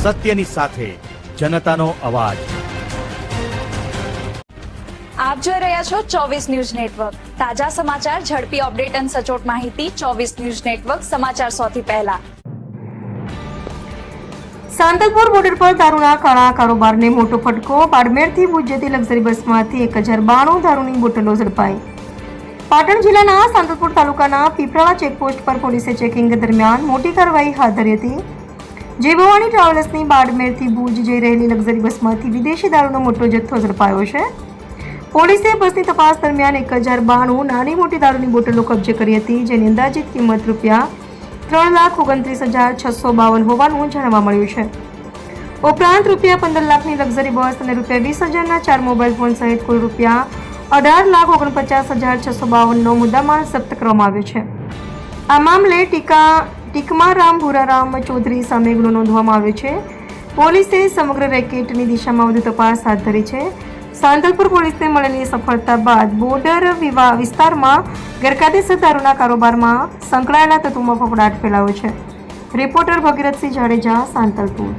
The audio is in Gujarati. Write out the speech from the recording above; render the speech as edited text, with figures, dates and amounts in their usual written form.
સત્યની સાથે જનતાનો અવાજ। આપ જોઈ રહ્યા છો 24 ન્યૂઝ નેટવર્ક। તાજા સમાચાર, ઝડપી અપડેટ અને સચોટ માહિતી 24 ન્યૂઝ નેટવર્ક સમાચાર સૌથી પહેલા। સાંતલપુર બોર્ડર પર દારૂના કાળા કારોબારને મોટો ફટકો। બાડમેરથી ભુજ જતી લક્ઝરી બસમાંથી 1092 દારૂની બોટલો ઝડપાઈ। પાટણ જિલ્લાના સાંતલપુર તાલુકાના પીપરાળા ચેકપોસ્ટ પર પોલીસે ચેકિંગ દરમિયાન મોટી કાર્યવાહી હાથ ધરી હતી। જય ભવાની ટ્રાવેલ્સની બાડમેરથી ભુજ જઈ રહેલી લક્ઝરી બસમાંથી વિદેશી દારૂનો મોટો જથ્થો ઝડપાયો છે। પોલીસે બસની તપાસ દરમિયાન 1092 નાની મોટી દારૂની બોટલો કબજે કરી હતી, જેની અંદાજિત કિંમત ₹3,29,652 હોવાનું જાણવા મળ્યું છે। ઉપરાંત ₹15 લાખની લક્ઝરી બસ અને ₹20,000ના 4 મોબાઈલ ફોન સહિત કુલ ₹18,49,652નો મુદ્દામાલ જપ્ત કરવામાં આવ્યો છે। આ મામલે ટીકમારામ ભૂરારામ ચૌધરી સામે ગુનો નોંધવામાં આવ્યો છે। પોલીસે સમગ્ર રેકેટની દિશામાં વધુ તપાસ હાથ ધરી છે। સાંતલપુર પોલીસને મળેલી સફળતા બાદ બોર્ડર વિસ્તારમાં ગેરકાયદેસર દારૂના કારોબારમાં સંકળાયેલા તત્વોમાં ફફડાટ ફેલાયો છે। રિપોર્ટર ભગીરથસિંહ જાડેજા, સાંતલપુર।